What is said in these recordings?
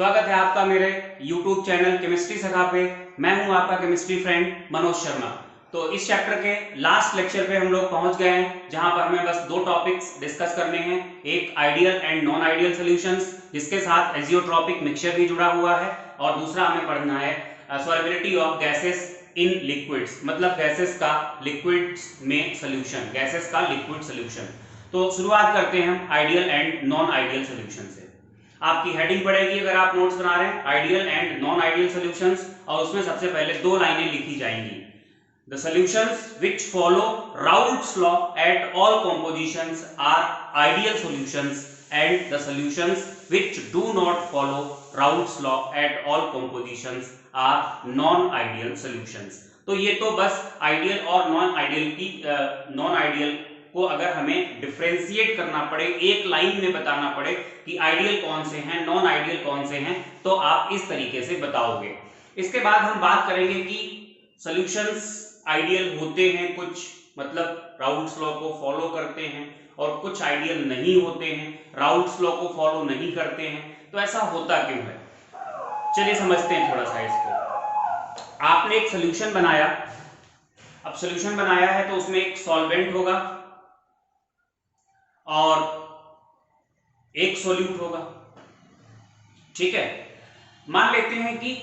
स्वागत है आपका मेरे YouTube चैनल केमिस्ट्री सखा पे। मैं हूं आपका केमिस्ट्री फ्रेंड मनोज शर्मा। तो इस चैप्टर के लास्ट लेक्चर पे हम लोग पहुंच गए हैं, जहां पर हमें बस दो टॉपिक्स डिस्कस करने हैं। एक ideal and non ideal solutions, जिसके साथ एजियोट्रॉपिक मिक्सचर भी जुड़ा हुआ है, और दूसरा हमें पढ़ना है solubility of gases in liquids, मतलब गैसेस का लिक्विड्स में सॉल्यूशन, गैसेस का लिक्विड सॉल्यूशन। तो शुरुआत करते हैं हम ideal and non ideal solution से। आपकी हेडिंग पड़ेगी अगर आप नोट्स बना रहे हैं, ideal and non ideal solutions, और उसमें सबसे पहले दो लाइनें लिखी जाएंगी। The solutions which follow Raoult's law at all compositions are ideal solutions and the solutions which do not follow Raoult's law at all compositions are non ideal solutions. तो ये तो बस आइडियल और नॉन आइडियल की non ideal को अगर हमें differentiate करना पड़े, एक लाइन में बताना पड़े कि आइडियल कौन से हैं, नॉन आइडियल कौन से हैं, तो आप इस तरीके से बताओगे। इसके बाद हम बात करेंगे कि सॉल्यूशंस आइडियल होते हैं कुछ, मतलब राउल्ट्स लॉ को फॉलो करते हैं, और कुछ आइडियल नहीं होते हैं, राउल्ट्स लॉ को फॉलो नहीं करते हैं। तो ऐसा होता क्यों है, चलिए समझते हैं थोड़ा सा इसको। आपने एक सॉल्यूशन बनाया, अब सॉल्यूशन बनाया है तो उसमें एक सॉल्वेंट होगा और एक सोल्यूट होगा, ठीक है। मान लेते हैं कि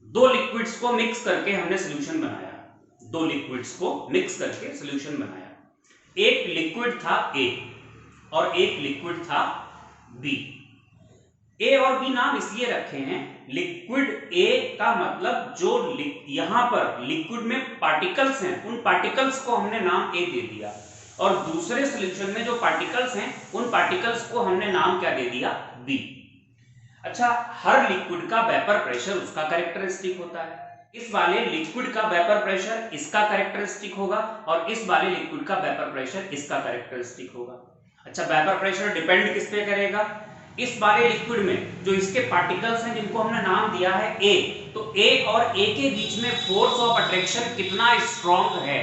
दो लिक्विड्स को मिक्स करके हमने सॉल्यूशन बनाया, दो लिक्विड्स को मिक्स करके सॉल्यूशन बनाया। एक लिक्विड था ए और एक लिक्विड था बी। ए और बी नाम इसलिए रखे हैं, लिक्विड ए का मतलब जो यहां पर लिक्विड में पार्टिकल्स हैं, उन पार्टिकल्स को हमने नाम ए दे दिया, और दूसरे सॉल्यूशन में जो पार्टिकल्स हैं उन पार्टिकल्स को हमने नाम क्या दे दिया, बी। अच्छा, हर लिक्विड का वेपर प्रेशर उसका कैरेक्टरिस्टिक होता है। इस वाले लिक्विड का वेपर प्रेशर इसका कैरेक्टरिस्टिक होगा, और इस वाले लिक्विड का वेपर प्रेशर इसका कैरेक्टरिस्टिक होगा। अच्छा, वेपर प्रेशर डिपेंड किस पे करेगा, इस वाले लिक्विड में जो इसके पार्टिकल्स हैं जिनको हमने नाम दिया है ए, तो ए और ए के बीच में फोर्स ऑफ अट्रैक्शन कितना स्ट्रॉन्ग है।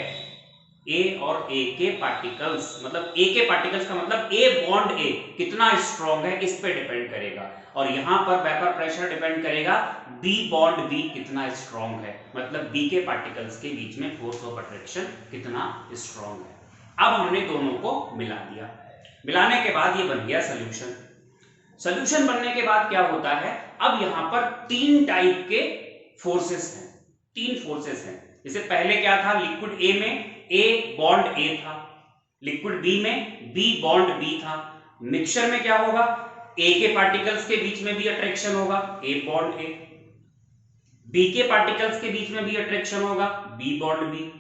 ए और ए के पार्टिकल्स, मतलब ए के पार्टिकल्स का मतलब ए बॉन्ड ए कितना स्ट्रॉन्ग है, इस पे डिपेंड करेगा। और यहां पर वेपर प्रेशर डिपेंड करेगा बी बॉन्ड बी कितना स्ट्रॉन्ग है, मतलब बी के पार्टिकल्स के बीच में फोर्स ऑफ अट्रैक्शन कितना स्ट्रॉन्ग है। अब हमने दोनों को मिला दिया, मिलाने के बाद ये बन गया सॉल्यूशन। सॉल्यूशन बनने के बाद क्या होता है, अब यहां पर तीन टाइप के फोर्सेस हैं, तीन फोर्सेस हैं। जैसे पहले क्या था, लिक्विड ए में ए बॉन्ड ए था, लिक्विड बी में बी बॉन्ड बी था। मिक्सचर में क्या होगा, ए के पार्टिकल्स के बीच में भी अट्रैक्शन होगा, ए बॉन्ड ए, बी के पार्टिकल्स के बीच में भी अट्रैक्शन होगा, बी बॉन्ड बी,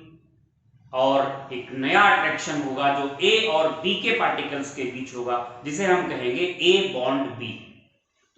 और एक नया अट्रैक्शन होगा जो ए और बी के पार्टिकल्स के बीच होगा, जिसे हम कहेंगे ए बॉन्ड बी।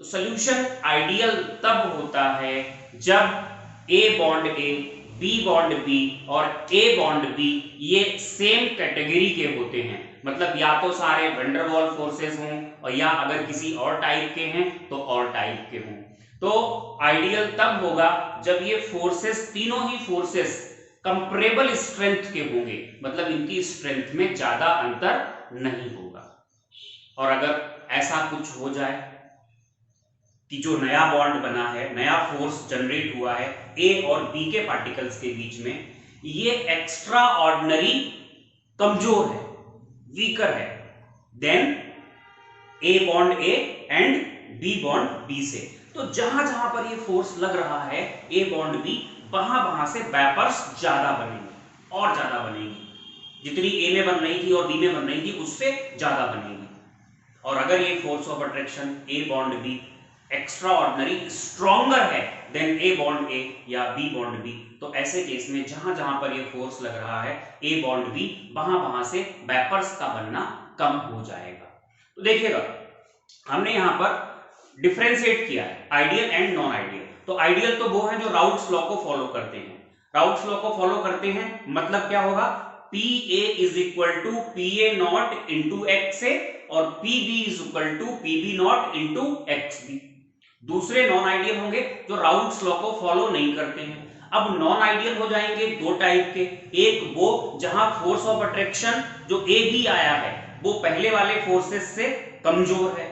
तो सॉल्यूशन आइडियल तब होता है जब ए बॉन्ड ए, बी बॉन्ड बी और ए बॉन्ड बी ये सेम कैटेगरी के होते हैं, मतलब या तो सारे वैन डर वाल्स फोर्सेस हों, और या अगर किसी और टाइप के हैं तो और टाइप के हों। तो आइडियल तब होगा जब ये फोर्सेस, तीनों ही फोर्सेस कंपैरेबल स्ट्रेंथ के होंगे, मतलब इनकी स्ट्रेंथ में ज्यादा अंतर नहीं होगा। और अगर ऐसा कुछ हो जाए कि जो नया बॉन्ड बना है, नया फोर्स जनरेट हुआ है ए और बी के पार्टिकल्स के बीच में, ये एक्स्ट्रा ऑर्डिनरी कमजोर है, वीकर है than A bond A and B bond B से, तो जहां जहां पर ये फोर्स लग रहा है ए बॉन्ड बी, वहां वहां से वेपर्स ज्यादा बनेंगे और ज्यादा बनेगी, जितनी ए में बन रही थी और बी में बन रही थी उससे ज्यादा बनेगी। और अगर ये force of attraction A bond B extraordinary stronger है देन ए बॉन्ड ए या बी बॉन्ड बी, तो ऐसे केस में जहां जहां पर ये फोर्स लग रहा है ए बॉन्ड बी, वहां वहां से वेपर्स का बनना कम हो जाएगा। तो देखिएगा, हमने यहां पर डिफरेंशिएट किया है आइडियल एंड नॉन आइडियल। तो आइडियल तो वो है जो राउल्ट्स लॉ को फॉलो करते हैं, राउल्ट्स लॉ को फॉलो करते हैं मतलब क्या होगा, P A is equal to P A not into X A, और P B is equal to P B not into X B. दूसरे नॉन आइडियल होंगे जो राउल्ट्स लॉ को फॉलो नहीं करते हैं। अब नॉन आइडियल हो जाएंगे दो टाइप के, एक वो जहां फोर्स ऑफ अट्रैक्शन जो ए बी आया है वो पहले वाले फोर्सेस से कमजोर है,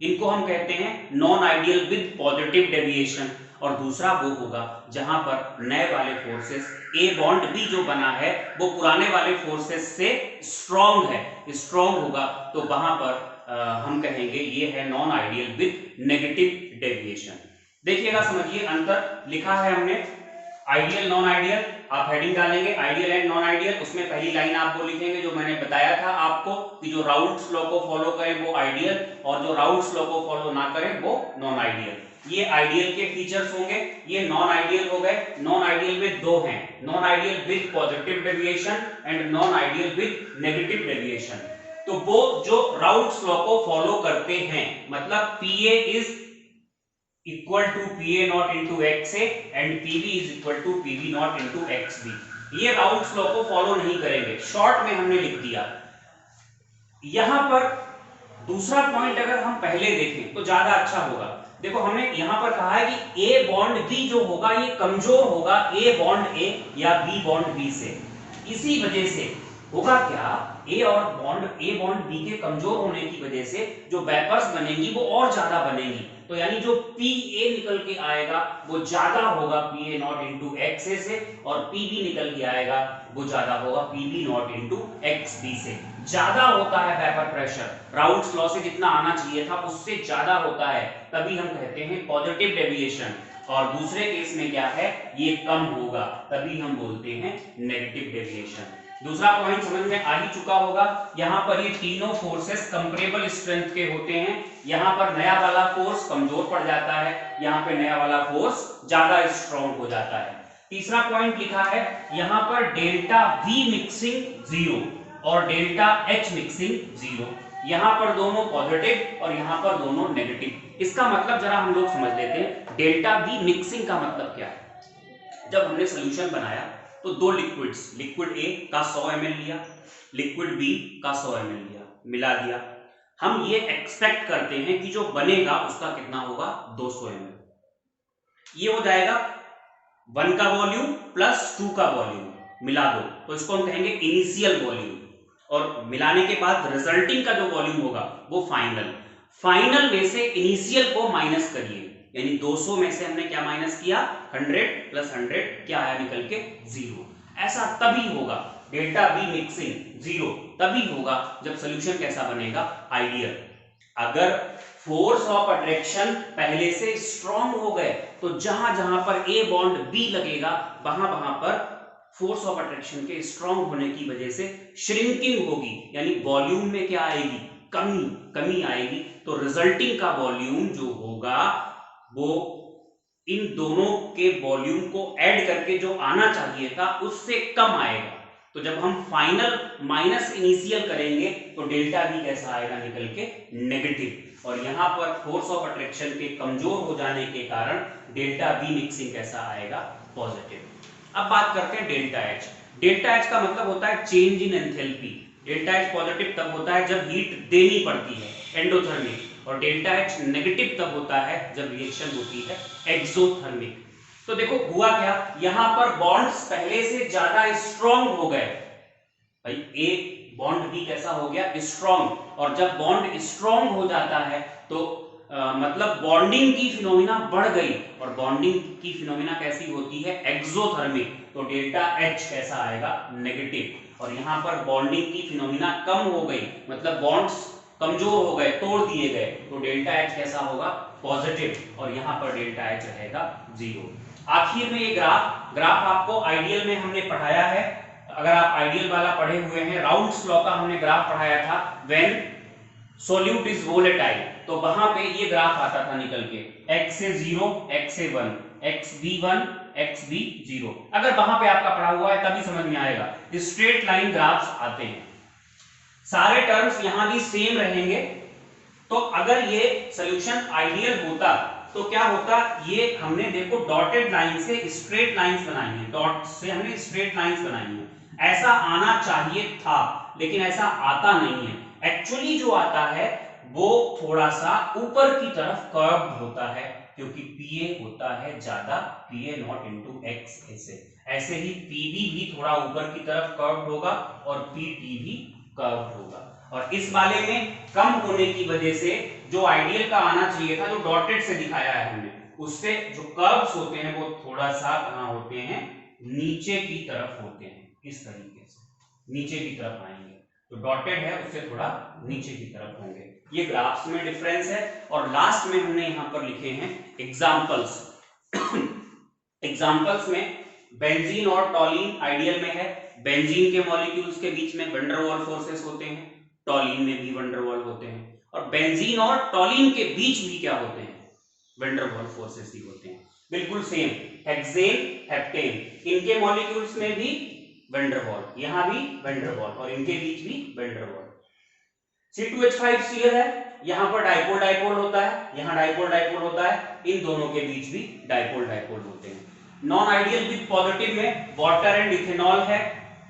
इनको हम कहते हैं non ideal with positive deviation. और दूसरा वो होगा जहां पर नए वाले फोर्सेस ए बॉन्ड बी जो बना है वो पुराने वाले फोर्सेस से स्ट्रॉन्ग है, स्ट्रॉन्ग होगा, तो वहां पर हम कहेंगे ये है non ideal with negative deviation. देखिएगा, समझिए अंतर लिखा है हमने, आइडियल नॉन आइडियल, आप हेडिंग डालेंगे आइडियल एंड नॉन आइडियल, उसमें पहली लाइन आप वो लिखेंगे जो मैंने बताया था आपको कि जो राउल्ट्स लॉ को फॉलो करे वो आइडियल और जो राउल्ट्स लॉ को फॉलो ना करे वो नॉन आइडियल। ये आइडियल के फीचर्स होंगे, ये नॉन आइडियल हो गए। नॉन आइडियल में दो हैं, non ideal with positive deviation and non ideal with negative deviation. तो वो जो राउल्ट्स लॉ को फॉलो करते हैं, मतलब PA is equal to PA not into XA and PB is equal to PB not into XB, ये Raoult's law को follow नहीं करेंगे। शॉर्ट में हमने लिख दिया। यहां पर दूसरा पॉइंट अगर हम पहले देखें तो ज्यादा अच्छा होगा। देखो, हमने यहां पर कहा है कि A बॉन्ड B जो होगा ये कमजोर होगा A बॉन्ड A या B बॉन्ड B से। इसी वजह से होगा क्या, A बॉन्ड B के कमजोर होने की वजह से जो वेपर्स बनेंगी वो और ज्यादा बनेंगी। तो यानी जो PA निकल के आएगा वो ज्यादा होगा PA नॉट इंटू XA से, और PB निकल के आएगा वो ज्यादा होगा PB नॉट इंटू XB से। ज्यादा होता है वेपर प्रेशर, राउल्ट्स लॉ से जितना आना चाहिए था उससे ज्यादा होता है, तभी हम कहते हैं पॉजिटिव डेविएशन। और दूसरे केस में क्या है, ये कम होगा, तभी हम बोलते हैं नेगेटिव डेविएशन। दूसरा पॉइंट समझ में आ ही चुका होगा। यहाँ पर ये तीनों फोर्सेस कंपैरेबल स्ट्रेंथ के होते हैं। यहाँ पर नया वाला फोर्स कमजोर पड़ जाता है, यहाँ पे नया वाला फोर्स ज्यादा स्ट्रॉन्ग हो जाता है। तीसरा पॉइंट लिखा है यहाँ पर डेल्टा V मिक्सिंग 0 और डेल्टा H मिक्सिंग 0। यहाँ पर दोनों पॉजिटिव और यहाँ पर दोनों नेगेटिव। इसका मतलब जरा हम लोग समझ लेते हैं। डेल्टा V मिक्सिंग का मतलब क्या है, जब हमने सोल्यूशन बनाया तो दो लिक्विड्स, लिक्विड A का 100 ml लिया, लिक्विड B का 100 ml लिया, मिला दिया। हम ये एक्सपेक्ट करते हैं कि जो बनेगा उसका कितना होगा, 200 ml। ये हो जाएगा 1 का वॉल्यूम प्लस 2 का वॉल्यूम, मिला दो तो इसको हम कहेंगे इनिशियल वॉल्यूम, और मिलाने के बाद रिजल्टिंग का जो वॉल्यूम होगा वो फाइनल। फाइनल में से इनिशियल को माइनस करिए, यानी 200 में से हमने क्या माइनस किया, 100 प्लस 100 क्या आया निकल के, 0। ऐसा तभी होगा, डेल्टा V मिक्सिंग 0 तभी होगा जब सोल्यूशन कैसा बनेगा, आइडियल। अगर फोर्स ऑफ अट्रैक्शन पहले से स्ट्रॉन्ग हो गए तो जहां जहां पर A बॉन्ड B लगेगा वहां वहां पर फोर्स ऑफ अट्रैक्शन के स्ट्रॉन्ग होने की वजह से श्रिंकिंग होगी, यानी वॉल्यूम में क्या आएगी, कमी आएगी। तो रिजल्टिंग का वॉल्यूम जो होगा वो इन दोनों के वॉल्यूम को ऐड करके जो आना चाहिए था उससे कम आएगा। तो जब हम फाइनल माइनस इनिशियल करेंगे तो डेल्टा V कैसा आएगा निकल के, नेगेटिव। और यहां पर फोर्स ऑफ अट्रैक्शन के कमजोर हो जाने के कारण डेल्टा V मिक्सिंग कैसा आएगा, पॉजिटिव। अब बात करते हैं डेल्टा H। डेल्टा H का मतलब होता है change in enthalpy. Delta H positive तब होता है जब हीट देनी पड़ती है, एंडोथर्मिक, और डेल्टा H नेगेटिव तब होता है जब रिएक्शन होती है एक्सोथर्मिक। तो देखो हुआ क्या, यहां पर बॉन्ड्स पहले से ज्यादा स्ट्रॉन्ग हो गए। भाई A बॉन्ड B कैसा हो गया, स्ट्रॉन्ग, और जब बॉन्ड स्ट्रॉन्ग हो जाता है तो मतलब बॉन्डिंग की फिनोमिना बढ़ गई, और बॉन्डिंग की फिनोमिना कैसी होती है, एक्सोथर्मिक। तो डेल्टा H कैसा आएगा, नेगेटिव। और यहां पर बॉन्डिंग की फिनोमिना कम हो गई, मतलब बॉन्ड्स कमजोर हो गए, तोड़ दिए गए, तो डेल्टा H कैसा होगा, पॉजिटिव। और यहां पर डेल्टा H रहेगा 0। आखिर में ये ग्राफ आपको आइडियल में हमने पढ़ाया है। अगर आप आइडियल वाला पढ़े हुए हैं, राउल्ट्स लॉ का हमने ग्राफ पढ़ाया था, व्हेन सोल्यूट इज वोलेटाइल, तो वहां पे ये ग्राफ आता था निकल के, x से 0, x से 1, xb1, xb0। अगर वहां पे आपका पढ़ा हुआ है तभी समझ में आएगा। स्ट्रेट लाइन ग्राफ्स आते हैं, सारे टर्म्स यहां भी सेम रहेंगे। तो अगर ये सॉल्यूशन आइडियल होता तो क्या होता, ये हमने देखो डॉटेड लाइन से स्ट्रेट लाइंस बनाई हैं, डॉट से हमने स्ट्रेट लाइंस बनाई हैं। ऐसा आना चाहिए था लेकिन ऐसा आता नहीं है। एक्चुअली जो आता है वो थोड़ा सा ऊपर की तरफ कर्व्ड होता है, क्योंकि PA होता है ज्यादा, PA नॉट इंटू X ऐसे ही PB भी थोड़ा ऊपर की तरफ कर्व्ड होगा और PT भी कर्व्ड होगा। और इस वाले में कम होने की वजह से जो आइडियल का आना चाहिए था, जो डॉटेड से दिखाया है हमने, उससे जो कर्व्स होते हैं वो थोड़ा सा कहां होते हैं, नीचे की तरफ होते हैं। इस तरीके से नीचे की तरफ आएंगे, तो डॉटेड है उससे थोड़ा नीचे की तरफ होंगे। ये ग्राफ्स में डिफरेंस है। और लास्ट में हमने यहां पर लिखे हैं एग्जांपल्स। एग्जांपल्स में बेंजीन और टॉलीन आइडियल में है। बेंजीन के मॉलिक्यूल्स के बीच में वैन डर वाल फोर्सेस होते हैं, टॉलीन में भी वैन डर वाल होते हैं। और बेंजीन और टॉलीन के बीच भी क्या होते हैं, वैन डर वाल फोर्सेस ही होते हैं। बिल्कुल सेम हेक्सेन, हेप्टेन, इनके मॉलिक्यूल्स में भी वैन डर वाल, यहां भी वैन डर वाल, और इनके बीच भी वैन डर वाल। C2H5 Cl है, यहां पर डाइपोल डाइपोल होता है, यहां डाइपोल डाइपोल होता है, इन दोनों के बीच भी डाइपोल डाइपोल होते हैं। नॉन आइडियल विद पॉजिटिव में वाटर एंड इथेनॉल है,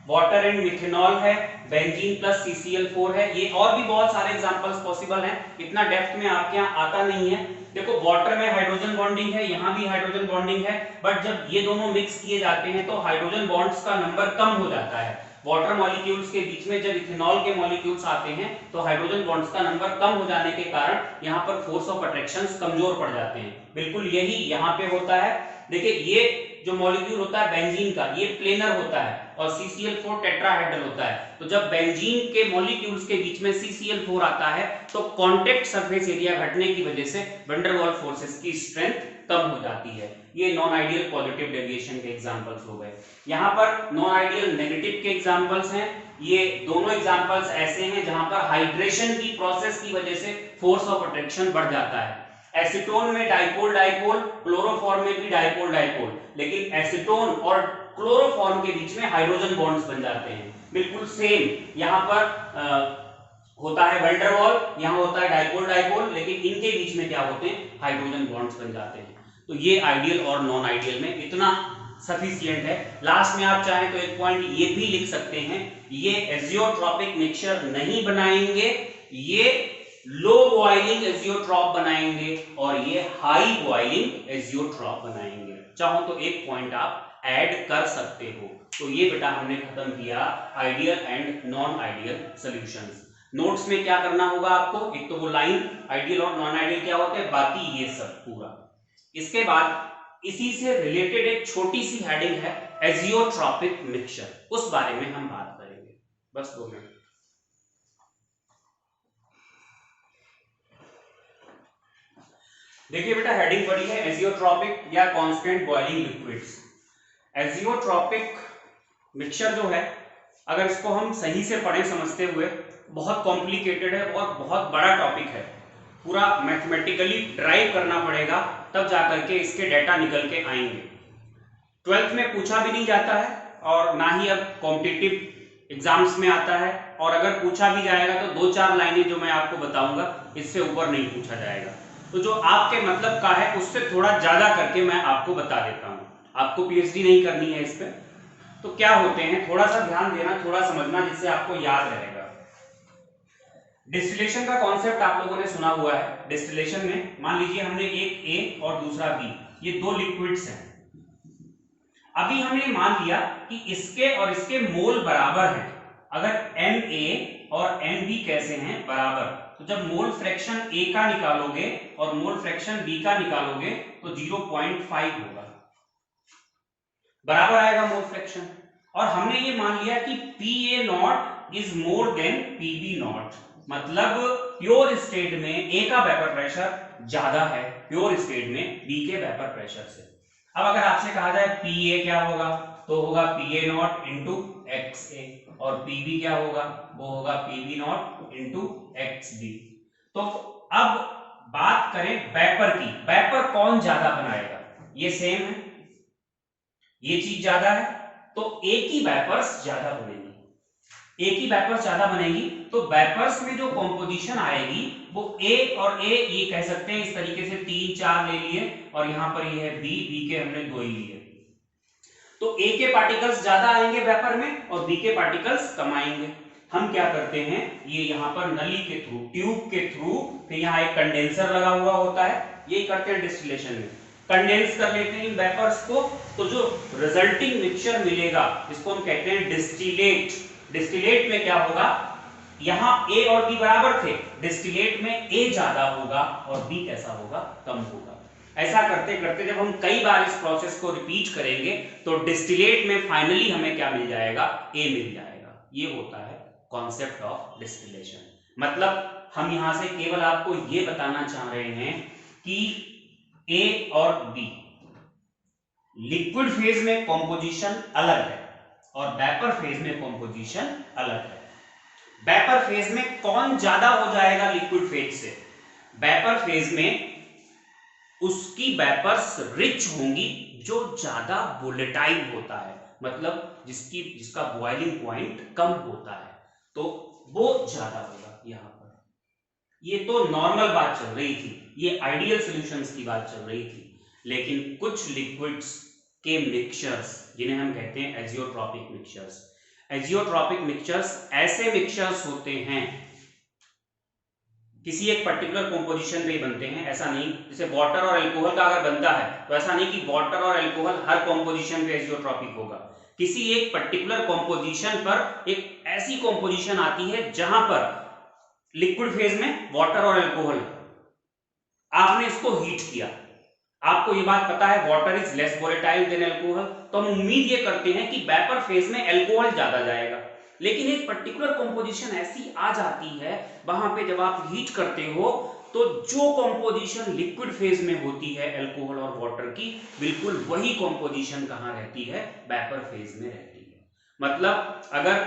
वाटर एंड मिथेनॉल है, बेंजीन प्लस CCl4 है। ये और भी बहुत सारे एग्जांपल्स पॉसिबल हैं, इतना डेप्थ में आपके यहाँ आता नहीं है। देखो वाटर में हाइड्रोजन बॉन्डिंग है, यहाँ भी हाइड्रोजन बॉन्डिंग है, बट जब ये दोनों मिक्स किए जाते हैं तो हाइड्रोजन बॉन्ड्स का नंबर कम हो जाता है। वाटर मॉलिक्यूल्स के बीच में जब इथेनॉल के मॉलिक्यूल्स आते हैं तो हाइड्रोजन बॉन्ड्स का नंबर कम हो जाने के कारण यहाँ पर फोर्स ऑफ अट्रैक्शंस कमजोर पड़ जाते हैं। बिल्कुल यही यहाँ पे होता है। देखिए ये जो मॉलिक्यूल होता है बेंजीन का, ये प्लेनर होता है और CCl4 टेट्राहेड्रल होता है। तो जब बेंजीन के मॉलिक्यूल्स के बीच में CCl4 आता है तो कांटेक्ट सरफेस एरिया घटने की वजह से वैन डर वाल फोर्सेस की स्ट्रेंथ कम हो जाती है। ये नॉन आइडियल पॉजिटिव डेविएशन के एग्जांपल्स हो गए। यहाँ पर नॉन आइडियल नेगेटिव के एग्जांपल्स हैं। ये दोनों एग्जांपल्स ऐसे हैं जहां पर हाइड्रेशन की प्रोसेस की वजह से फोर्स ऑफ अट्रैक्शन बढ़ जाता है। एसीटोन में डाइपोल डाइपोल, क्लोरोफॉर्म में भी डाइपोल डाइपोल, लेकिन एसीटोन और क्लोरोफॉर्म के बीच में हाइड्रोजन बॉन्ड्स बन जाते हैं। बिल्कुल सेम यहाँ पर होता है वैन डर वाल, यहाँ होता है डाइपोल डाइपोल, लेकिन इनके बीच में क्या होते हैं, हाइड्रोजन बॉन्ड्स बन जाते हैं। तो ये आइडियल और नॉन आइडियल में इतना सफिशिएंट है। लास्ट में आप चाहें तो एक पॉइंट ये भी लिख सकते हैं, ये एजियोट्रॉपिक मिक्सचर नहीं बनाएंगे, ये लो बॉइलिंग एजियोट्रॉप बनाएंगे और ये हाई बॉइलिंग एजियोट्रॉप बनाएंगे। चाहो तो एक पॉइंट आप ऐड कर सकते हो। तो ये बेटा हमने खत्म किया ideal and non ideal solutions. Notes में क्या करना होगा आपको, एक तो वो लाइन आइडियल और नॉन आइडियल क्या होते हैं, बाकी ये सब पूरा। इसके बाद इसी से रिलेटेड एक छोटी सी हेडिंग है एजियोट्रॉपिक मिक्सचर, उस बारे में हम बात करेंगे। बस 2 मिनट। देखिए बेटा हेडिंग पड़ी है एजियोट्रॉपिक या constant boiling liquids. Azeotropic mixture जो है, अगर इसको हम सही से पढ़ें समझते हुए, बहुत कॉम्प्लिकेटेड है और बहुत बड़ा टॉपिक है, पूरा मैथमेटिकली ड्राइव करना पड़ेगा तब जाकर के इसके डाटा निकल के आएंगे। 12th में पूछा भी नहीं जाता है और ना ही अब कॉम्पिटिटिव एग्जाम्स में आता है, और अगर पूछा भी जाएगा तो 2-4 लाइनें जो मैं आपको बताऊंगा इससे ऊपर नहीं पूछा जाएगा। तो जो आपके मतलब का है उससे थोड़ा ज्यादा करके मैं आपको बता देता हूं। आपको PhD नहीं करनी है इस पे, तो क्या होते हैं थोड़ा सा ध्यान देना, थोड़ा समझना, जिससे आपको याद रहेगा। डिस्टिलेशन का कॉन्सेप्ट आप लोगों ने सुना हुआ है। डिस्टिलेशन में मान लीजिए हमने एक A और दूसरा B, ये 2 लिक्विड्स हैं। अभी हमने मान लिया कि इसके और इसके मोल बराबर हैं। अगर Na और Nb कैसे हैं, बराबर, तो जब मोल फ्रैक्शन A का निकालोगे और मोल फ्रैक्शन B का निकालोगे तो 0.5 होगा, बराबर आएगा मोल फ्रैक्शन। और हमने ये मान लिया कि Pa0 is more than Pb0, मतलब प्योर स्टेट में A का वेपर प्रेशर ज्यादा है प्योर स्टेट में B के वेपर प्रेशर से। अब अगर आपसे कहा जाए Pa क्या होगा, तो होगा Pa0 इंटू XA, और Pb क्या होगा, वो होगा Pb0 इंटू XB। तो अब बात करें वेपर की, वेपर कौन ज्यादा बनाएगा, ये सेम है, ये चीज ज्यादा है, तो A की वेपर्स ज्यादा बनेगी। A की वेपर्स ज्यादा बनेगी तो वेपर्स में जो कॉम्पोजिशन आएगी वो A और A ये कह सकते हैं इस तरीके से 3-4 ले लिए, और यहां पर ये है B के हमने 2 ही लिए। तो A के पार्टिकल्स ज्यादा आएंगे वेपर में और B के पार्टिकल्स कम आएंगे। हम क्या करते हैं, ये यहाँ पर नली के थ्रू, ट्यूब के थ्रू, फिर यहाँ एक कंडेंसर लगा हुआ होता है, यही करते हैं डिस्टिलेशन में, कंडेंस कर लेते हैं इन वेपर्स को, तो जो रिजल्टिंग मिक्सचर मिलेगा इसको हम कहते हैं डिस्टिलेट। डिस्टिलेट में क्या होगा, यहां ए और बी बराबर थे, डिस्टिलेट में ए ज्यादा होगा और बी कैसा होगा, कम होगा। ऐसा करते करते जब हम कई बार इस प्रोसेस को रिपीट करेंगे तो डिस्टिलेट में फाइनली हमें क्या मिल जाएगा, ए मिल जाएगा। ये होता है कॉन्सेप्ट ऑफ डिस्टिलेशन। मतलब हम यहां से केवल आपको ये बताना चाह रहे हैं कि ए और बी लिक्विड फेज में कॉम्पोजिशन अलग है और वेपर फेज में कॉम्पोजिशन अलग है। वेपर फेज में कौन ज्यादा हो जाएगा लिक्विड फेज से, वेपर फेज में उसकी वेपर्स रिच होंगी जो ज्यादा वोलेटाइल होता है, मतलब जिसका बॉइलिंग पॉइंट कम होता है, तो वो ज्यादा होगा। यहां पर ये तो नॉर्मल बात चल रही थी, ये आइडियल सॉल्यूशंस की बात चल रही थी। लेकिन कुछ लिक्विड्स के मिक्सचर्स जिन्हें हम कहते हैं एजियोट्रॉपिक मिक्सचर्स, एजियोट्रॉपिक मिक्सचर्स ऐसे मिक्सचर्स होते हैं किसी एक पर्टिकुलर कंपोजिशन पे ही बनते हैं। ऐसा नहीं जैसे वाटर और अल्कोहल का अगर बनता है तो ऐसा नहीं कि वाटर और अल्कोहल हर कंपोजिशन पे एजियोट्रॉपिक होगा। किसी एक पर्टिकुलर कंपोजिशन पर एक ऐसी कंपोजिशन आती है जहां पर लिक्विड फेज में वाटर और अल्कोहल, आपने इसको हीट किया, आपको ये बात पता है water is less volatile than alcohol, तो हम उम्मीद ये करते हैं कि वेपर फेज में अल्कोहल ज्यादा जाएगा। लेकिन एक पर्टिकुलर कंपोजिशन ऐसी आ जाती है वहां पे जब आप हीट करते हो तो जो कंपोजिशन लिक्विड फेज में होती है अल्कोहल और वाटर की, बिल्कुल वही कंपोजिशन कहां रहती है, वेपर फेज में रहती है। मतलब अगर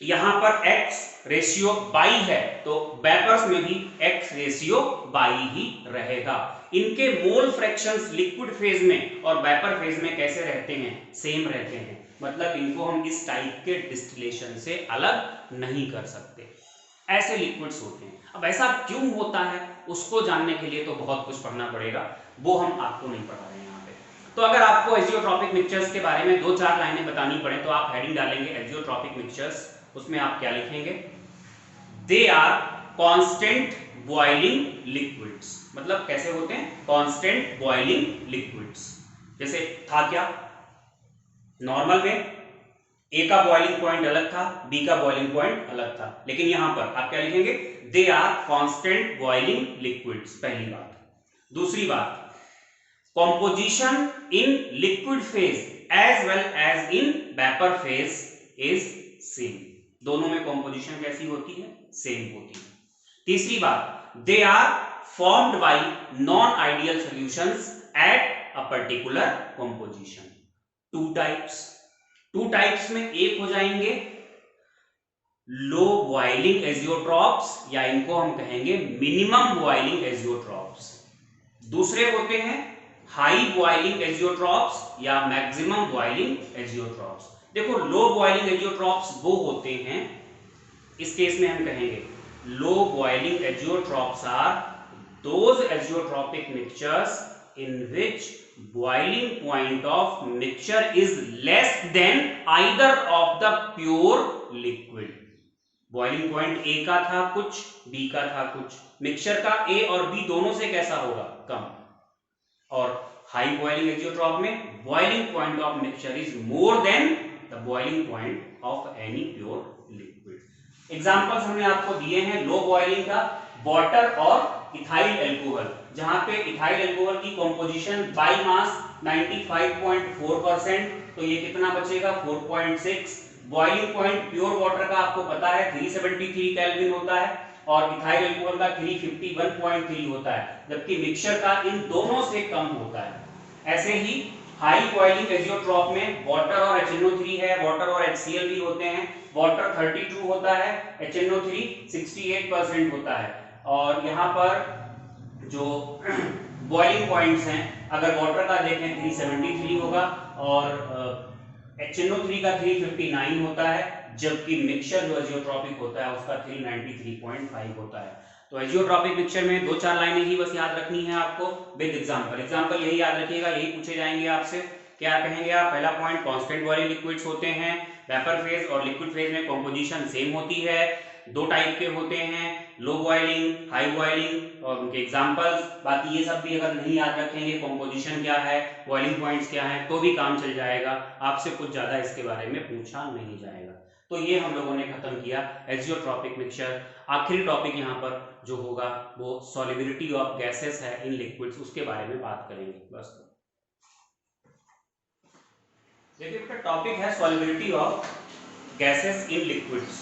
यहां पर X रेशियो बाई है तो वेपर्स में भी X रेशियो बाई ही रहेगा। इनके मोल फ्रैक्शंस लिक्विड फेज में और वेपर फेज में कैसे रहते हैं, सेम रहते हैं। मतलब इनको हम इस टाइप के डिस्टिलेशन से अलग नहीं कर सकते, ऐसे लिक्विड्स होते हैं। अब ऐसा क्यों होता है उसको जानने के लिए तो बहुत कुछ पढ़ना पड़ेगा, वो हम आपको नहीं पढ़ा रहे हैं यहाँ पे। तो अगर आपको एजियोट्रॉपिक मिक्सचर्स के बारे में 2-4 लाइनें बतानी पड़े तो आप हेडिंग डालेंगे एजियोट्रॉपिक मिक्सचर्स, उसमें आप क्या लिखेंगे, they are constant boiling liquids. मतलब कैसे होते हैं, कांस्टेंट बॉइलिंग लिक्विड्स। जैसे था क्या, नॉर्मल में ए का बॉइलिंग पॉइंट अलग था, बी का बॉइलिंग पॉइंट अलग था, लेकिन यहां पर आप क्या लिखेंगे, they are constant boiling liquids, पहली बात। दूसरी बात, composition in liquid phase as well as in vapor phase is same। दोनों में composition कैसी होती है, सेम होती है। तीसरी बात, they are formed by non-ideal solutions at a particular composition। Two types में एक हो जाएंगे लो बॉइलिंग एजियोट्रॉप्स, या इनको हम कहेंगे मिनिमम बॉइलिंग एजियोट्रॉप्स। दूसरे होते हैं हाई बॉइलिंग एजियोट्रॉप्स या मैक्सिमम बॉइलिंग एजियोट्रॉप्स। देखो लो बॉइलिंग एजियोट्रॉप्स वो होते हैं, इस केस में हम कहेंगे low boiling azeotropes are those azeotropic mixtures in which boiling point of mixture is less than either of the pure liquid. Boiling point A का था कुछ, बी का था कुछ, मिक्सचर का ए और बी दोनों से कैसा होगा, कम। और हाई बॉइलिंग एजियोट्रॉप में boiling point of mixture is more than the boiling point of any pure liquid. Examples हमने आपको दिए हैं लो बॉइलिंग का, वाटर और इथाइल अल्कोहल, जहां पे इथाइल अल्कोहल की कंपोजिशन बाई मास 95.4%, तो ये कितना बचेगा 4.6। बॉइलिंग पॉइंट प्योर वाटर का आपको पता है 373 केल्विन होता है और इथाइल अल्कोहल का 351.3 होता है, जबकि मिक्सचर का इन दोनों से कम होता है। ऐसे ही हाई बॉइलिंग एजियोट्रॉप में वाटर और HNO3 है, वाटर और HCl भी होते हैं। वाटर 32 होता है, HNO3 68% होता है। और यहाँ पर जो बॉइलिंग पॉइंट्स हैं, अगर वाटर का देखें 373 होगा और HNO3 का 359 होता है, जबकि मिक्सचर जो एजियोट्रॉपिक होता है उसका 393.5 होता है। तो एजियोट्रॉपिक मिक्सचर में 2-4 लाइनें ही बस याद रखनी है आपको विद एग्जांपल। एग्जांपल यही याद रखिएगा, यही पूछे जाएंगे आपसे। क्या कहेंगे आप, पहला पॉइंट कांस्टेंट बॉइलिंग लिक्विड्स होते हैं, वेपर फेज और लिक्विड फेज में कंपोजिशन सेम होती है, दो टाइप के होते हैं, लो बॉइलिंग, हाई बॉइलिंग और उनके एग्जांपल्स। बाकी ये सब भी अगर नहीं याद रखेंगे, कंपोजिशन क्या है, बॉइलिंग पॉइंट्स क्या है, तो भी काम चल जाएगा, आपसे कुछ ज्यादा इसके बारे में पूछा नहीं जाएगा। तो ये हम लोगों ने खत्म किया एजियोट्रॉपिक मिक्सचर। आखिरी टॉपिक यहाँ पर जो होगा वो सॉल्युबिलिटी ऑफ गैसेस है इन लिक्विड्स, उसके बारे में बात करेंगे। बस देखिए बेटा, टॉपिक है solubility of gases in liquids.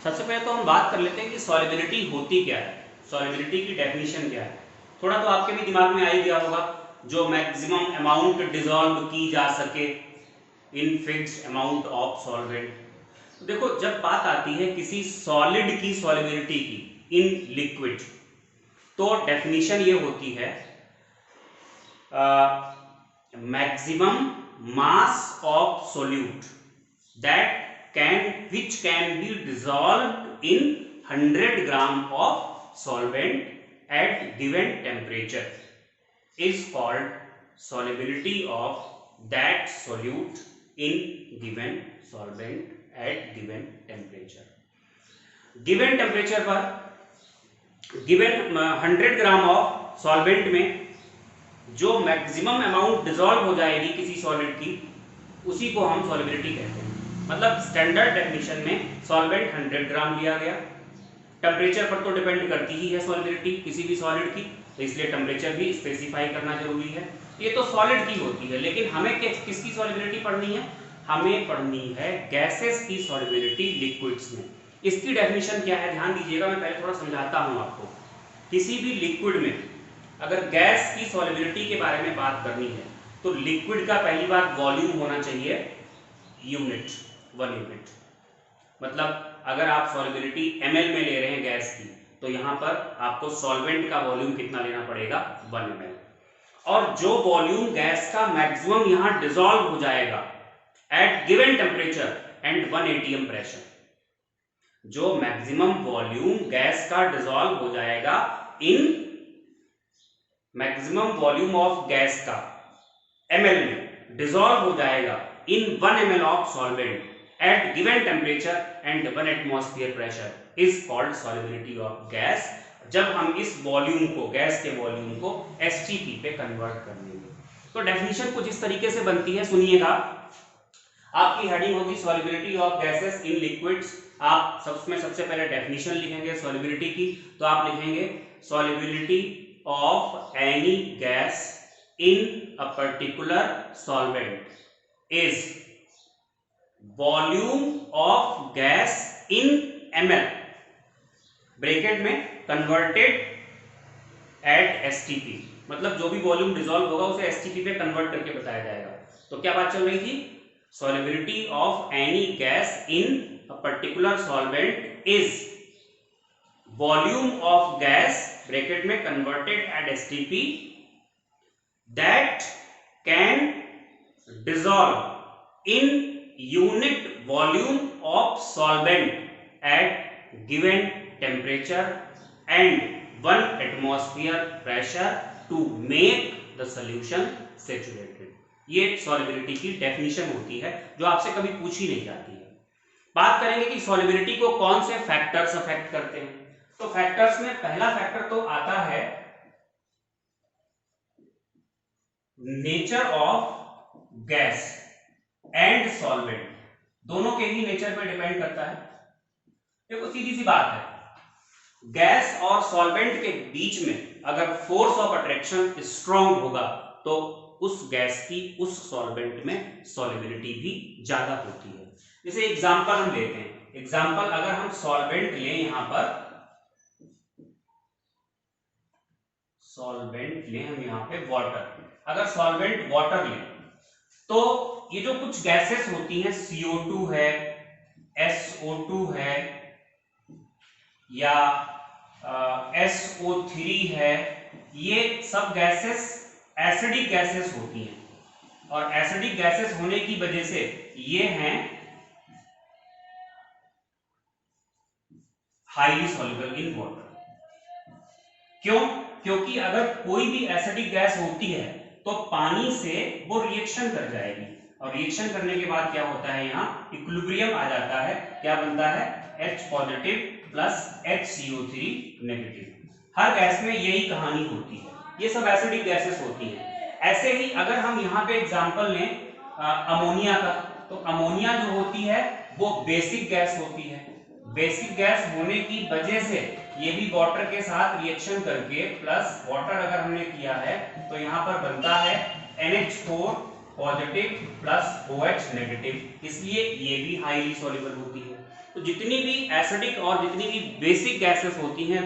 सबसे पहले तो हम बात कर लेते हैं कि सॉल्युबिलिटी होती क्या है, सॉल्युबिलिटी की डेफिनेशन क्या है। थोड़ा तो आपके भी दिमाग में आ ही गया होगा, जो मैक्सिमम अमाउंट डिसॉल्व की जा सके in fixed amount of solvent. तो देखो, जब बात आती है किसी सॉलिड की सॉल्युबिलिटी की इन लिक्विड, तो डेफिनेशन ये होती है maximum mass of solute that which can be dissolved in 100 gram of solvent at given temperature is called solubility of that solute in given solvent at given temperature. Given temperature पर given 100 gram of solvent में जो maximum amount dissolve हो जाएगी किसी solid की, उसी को हम सॉल्युबिलिटी कहते हैं। मतलब स्टैंडर्ड डेफिनेशन में सॉल्वेंट 100 ग्राम लिया गया, टेम्परेचर पर तो डिपेंड करती ही है सॉल्युबिलिटी किसी भी सॉलिड की, तो इसलिए टेम्परेचर भी स्पेसिफाई करना जरूरी है। ये तो सॉलिड की होती है, लेकिन हमें किसकी सॉल्युबिलिटी पढ़नी है? हमें पढ़नी है गैसेस की सॉल्युबिलिटी लिक्विड्स में। इसकी डेफिनेशन क्या है ध्यान दीजिएगा, मैं पहले थोड़ा समझाता हूं आपको। किसी भी लिक्विड में अगर गैस की सॉल्युबिलिटी के बारे में बात करनी है तो लिक्विड का पहली बात वॉल्यूम होना चाहिए यूनिट, 1 यूनिट। मतलब अगर आप सॉल्युबिलिटी ml में ले रहे हैं गैस की, तो यहां पर आपको सॉल्वेंट का वॉल्यूम कितना लेना पड़ेगा? 1 ml। और जो वॉल्यूम गैस का मैक्सिमम यहां डिसॉल्व हो जाएगा at given temperature and 1 atm pressure, जो मैक्सिमम वॉल्यूम गैस का डिसॉल्व हो जाएगा in maximum volume of gas का ml में डिसॉल्व हो जाएगा in 1 ml of solvent at given temperature and 1 atmosphere pressure is called solubility of gas। जब हम इस वॉल्यूम को, गैस के वॉल्यूम को STP पे कन्वर्ट कर लेंगे, तो डेफिनेशन कुछ इस तरीके से बनती है, सुनिएगा। आपकी हेडिंग होगी solubility of gases in liquids. आप सबसे पहले डेफिनेशन लिखेंगे सॉल्युबिलिटी की, तो आप लिखेंगे solubility of any gas in a particular solvent is volume of gas in ml bracket में converted at STP। मतलब जो भी वॉल्यूम डिसॉल्व होगा उसे STP पे कन्वर्ट करके बताया जाएगा। तो क्या बात चल रही थी? solubility of any gas in a particular solvent is volume of gas bracket में converted at STP that can dissolve in unit volume of solvent at given temperature and 1 atmosphere pressure to make the solution saturated। ये solubility की definition होती है जो आपसे कभी पूछी नहीं जाती है। बात करेंगे कि सॉल्युबिलिटी को कौन से फैक्टर्स अफेक्ट करते हैं। तो फैक्टर्स में पहला फैक्टर तो आता है nature of gas and solvent, दोनों के ही नेचर पर डिपेंड करता है। देखो सीधी सी बात है, गैस और सॉल्वेंट के बीच में अगर फोर्स ऑफ अट्रैक्शन स्ट्रांग होगा तो उस गैस की उस सॉल्वेंट में सॉल्युबिलिटी भी ज्यादा होती है। जैसे एग्जांपल हम लेते हैं, एग्जांपल अगर हम सॉल्वेंट लें, यहां पर सॉल्वेंट लें हम यहां पे वाटर, अगर सॉल्वेंट वाटर लें तो ये जो कुछ गैसेस होती हैं, CO2 है, SO2 है या SO3 है, ये सब गैसेस एसिडिक गैसेस होती हैं और एसिडिक गैसेस होने की वजह से ये हैं हाईली सॉल्युबल इन वाटर। क्यों? क्योंकि अगर कोई भी एसिडिक गैस होती है तो पानी से वो रिएक्शन कर जाएगी और रिएक्शन करने के बाद क्या होता है, यहाँ इक्विलिब्रियम आ जाता है, क्या बनता है? H positive plus HCO3 negative. हर गैस में यही कहानी होती है, ये सब एसिडिक गैसेस होती हैं। ऐसे ही अगर हम यहाँ पे एग्जांपल लें अमोनिया का, तो अमोनिया जो होती है वो बेसिक गैस होती है। बेसिक गैस होने की वजह से ये भी वाटर के साथ रिएक्शन करके प्लस वाटर अगर हमने किया है तो यहाँ पर बनता है NH4 positive plus OH negative, इसलिए ये भी हाईली सॉल्युबल होती है। तो जितनी भी एसिडिक और जितनी भी बेसिक गैसेस होती हैं,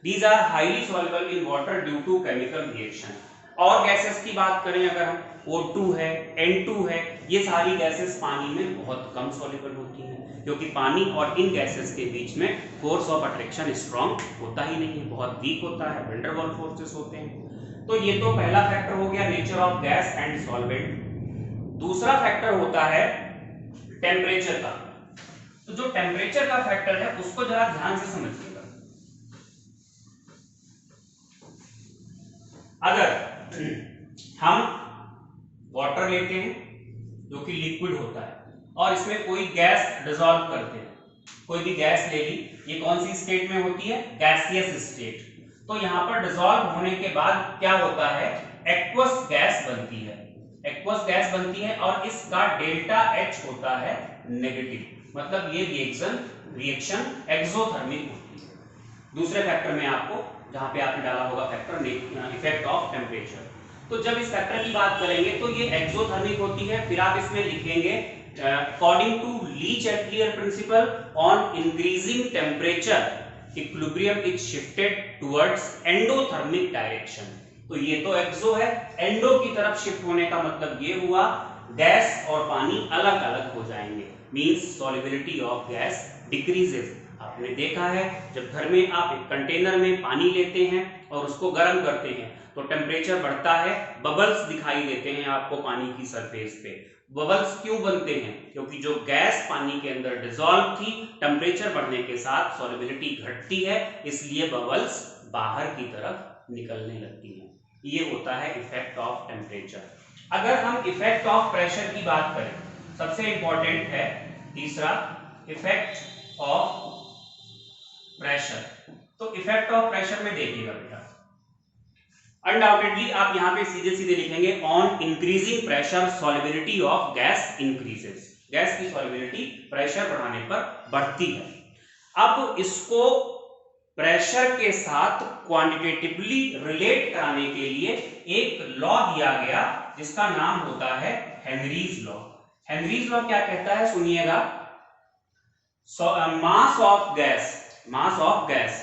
these are highly soluble in water due to chemical reaction. और गैसेस की बात करें अगर हम, O2 है, N2 है, ये सारी गैसेस पानी में बहुत कम सॉल्युबल होती हैं, क्योंकि पानी और इन गैसेस के बीच में फोर्स ऑफ अट्रैक्शन स्ट्रॉन्ग होता ही नहीं है, बहुत वीक होता है, वैन डर वाल्स फोर्सेस होते हैं। तो ये तो पहला फैक्टर हो गया nature of gas and solvent. दूसरा फैक्टर होता है टेम्परेचर का। तो जो टेम्परेचर का फैक्टर है उसको जरा ध्यान से समझिएगा। अगर हम वाटर लेते हैं जो कि लिक्विड होता है और इसमें कोई गैस डिसॉल्व करते हैं, कोई भी गैस ले ली, ये कौन सी स्टेट में होती है? Gaseous state. तो यहां पर डिसॉल्व होने के बाद क्या होता है? एक्वस गैस बनती है, एक्वस गैस बनती है और इसका डेल्टा H होता है नेगेटिव, मतलब ये रिएक्शन एक्सोथर्मिक होती है। दूसरे फैक्टर में आपको, जहां पे आपने डाला होगा फैक्टर इफेक्ट ऑफ टेम्परेचर, तो जब इस फैक्टर की बात करेंगे तो ये एक्सोथर्मिक होती है। फिर आप इसमें लिखेंगे according to Le Chatelier principle on increasing temperature equilibrium is shifted towards endothermic direction. तो ये तो एक्सो है, एंडो की तरफ शिफ्ट होने का मतलब ये हुआ गैस और पानी अलग अलग हो जाएंगे, means solubility of gas decreases. आपने देखा है जब घर में आप एक कंटेनर में पानी लेते हैं और उसको गर्म करते हैं तो टेम्परेचर बढ़ता है, बबल्स दिखाई देते हैं आपको पानी की सरफेस पे। बबल्स क्यों बनते हैं? क्योंकि जो गैस पानी के अंदर डिसॉल्व थी, टेम्परेचर बढ़ने के साथ सॉल्युबिलिटी घटती है, इसलिए बबल्स बाहर की तरफ निकलने लगती हैं। ये होता है इफेक्ट ऑफ टेम्परेचर। अगर हम इफेक्ट ऑफ प्रेशर की बात करें, सबसे इंपॉर्टेंट है तीसरा, इफेक्ट ऑफ प्रेशर। तो इफेक्ट ऑफ प्रेशर में देखिएगा बेटा, अनडाउटेडली आप यहां पे सीधे सीधे लिखेंगे on increasing pressure solubility of gas increases. Gas की सॉल्युबिलिटी प्रेशर बढ़ाने पर बढ़ती है। अब इसको प्रेशर के साथ क्वांटिटेटिवली रिलेट कराने के लिए एक लॉ दिया गया जिसका नाम होता है हेनरीज लॉ। हेनरीज लॉ क्या कहता है सुनिएगा, mass of gas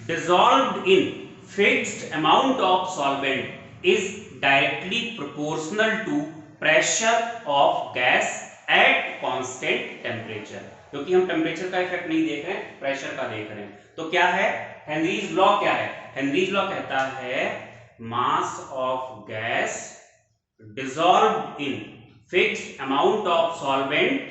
dissolved in fixed amount of solvent is directly proportional to pressure of gas at constant temperature। क्योंकि हम टेम्परेचर का इफेक्ट नहीं देख रहे हैं, प्रेशर का देख रहे हैं। तो क्या है हेनरीज लॉ? क्या है हेनरीज लॉ? कहता है mass of gas dissolved in fixed amount of solvent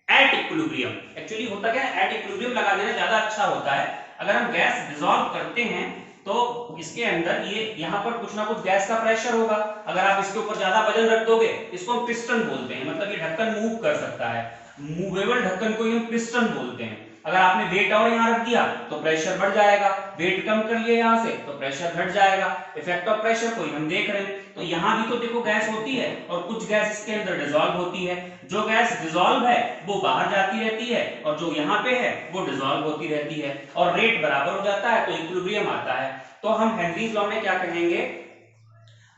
at equilibrium. Actually होता क्या है, एट इक्विलिब्रियम लगा देना ज्यादा अच्छा होता है। अगर हम गैस डिसॉल्व करते हैं तो इसके अंदर ये यहाँ पर कुछ ना कुछ गैस का प्रेशर होगा। अगर आप इसके ऊपर ज्यादा वजन रख दोगे, इसको हम पिस्टन बोलते हैं, मतलब ये ढक्कन मूव कर सकता है, मूवेबल ढक्कन को हम पिस्टन बोलते हैं। अगर आपने वेट और यहाँ रख दिया तो प्रेशर बढ़ जाएगा, वेट कम कर लिया यहाँ से तो प्रेशर घट जाएगा। इफेक्ट ऑफ प्रेशर को हम देख रहे हैं। तो यहाँ भी तो देखो गैस होती है और कुछ गैस इसके अंदर डिसॉल्व होती है। जो गैस डिसॉल्व है वो बाहर जाती रहती है और जो यहाँ पे है वो डिसॉल्व होती रहती है और रेट बराबर हो जाता है, तो इक्विलिब्रियम आता है। तो हम हेनरीज लॉ में क्या कहेंगे,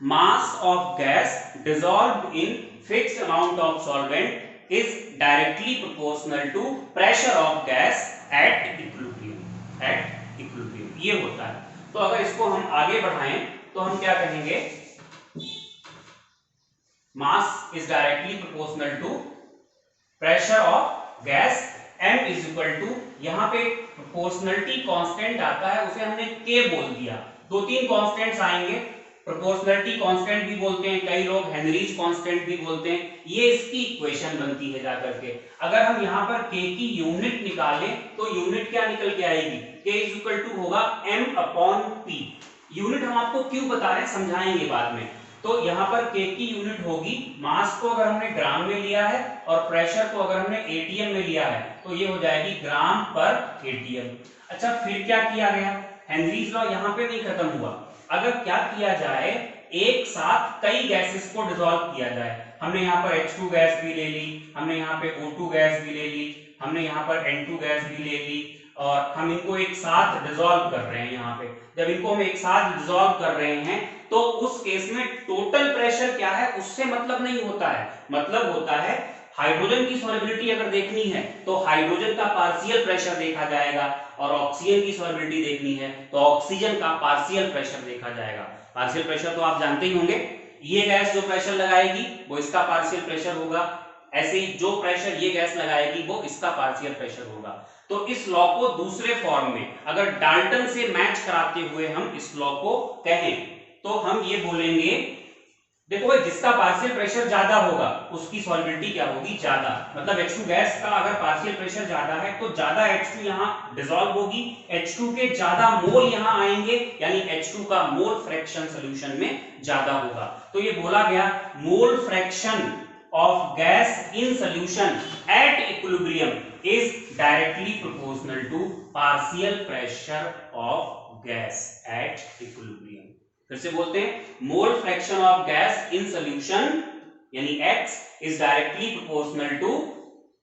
mass of gas dissolved in fixed amount of solvent is directly proportional to pressure of gas at equilibrium। at equilibrium ये होता है। तो अगर इसको हम आगे बढ़ाएं तो हम क्या कहेंगे, mass is directly proportional to pressure of gas, m is equal to, यहां पे proportionality कांस्टेंट आता है, उसे हमने k बोल दिया। दो तीन कांस्टेंट्स आएंगे, प्रोपोर्शनलिटी कांस्टेंट भी बोलते हैं कई लोग, हेनरीज कांस्टेंट भी बोलते हैं। ये इसकी इक्वेशन बनती है जाकर के। अगर हम यहाँ पर k की यूनिट निकालें तो यूनिट क्या निकल के आएगी, k इज इक्वल टू होगा m अपॉन p। यूनिट हम आपको क्यों बता रहे हैं, समझाएंगे बाद में। तो यहाँ पर k की यूनिट होगी, मास को अगर हमने ग्राम में लिया है और प्रेशर को अगर हमने एटीएम में लिया है तो ये हो जाएगी ग्राम पर एटीएम। अच्छा, फिर क्या किया गया, हेनरीज लॉ यहाँ पे नहीं खत्म हुआ। अगर क्या किया जाए, एक साथ कई गैसेस को डिसॉल्व किया जाए, हमने यहाँ पर H2 गैस भी ले ली, हमने यहाँ पे O2 गैस भी ले ली, हमने यहाँ पर N2 गैस भी ले ली और हम इनको एक साथ डिसॉल्व कर रहे हैं। यहाँ पे जब इनको हम एक साथ डिसॉल्व कर रहे हैं तो उस केस में टोटल प्रेशर क्या है उससे मतलब नहीं होता है, मतलब होता है हाइड्रोजन की सॉल्युबिलिटी अगर देखनी है तो हाइड्रोजन का पार्शियल प्रेशर देखा जाएगा और ऑक्सीजन की सॉल्युबिलिटी देखनी है तो ऑक्सीजन का पार्शियल प्रेशर देखा जाएगा। पार्शियल प्रेशर तो आप जानते ही होंगे, ये गैस जो प्रेशर लगाएगी वो इसका पार्शियल प्रेशर होगा, ऐसे ही जो प्रेशर ये गैस लगाएगी वो इसका पार्शियल प्रेशर होगा। तो इस लॉ को दूसरे फॉर्म में अगर डाल्टन से मैच कराते हुए हम इस लॉ को कहें तो हम ये बोलेंगे, देखो भाई जिसका पार्शियल प्रेशर ज्यादा होगा उसकी सॉल्युबिलिटी क्या होगी, ज्यादा। मतलब H2 गैस का अगर पार्शियल प्रेशर ज्यादा है तो ज्यादा H2 यहाँ डिसॉल्व होगी, H2 के ज्यादा मोल यहाँ आएंगे, यानी H2 का मोल फ्रैक्शन सॉल्यूशन में ज्यादा होगा। तो ये बोला गया mole fraction of gas in solution at equilibrium is directly proportional to partial pressure of gas at equilibrium. फिर से बोलते हैं, mole fraction of gas in solution यानी X is directly proportional to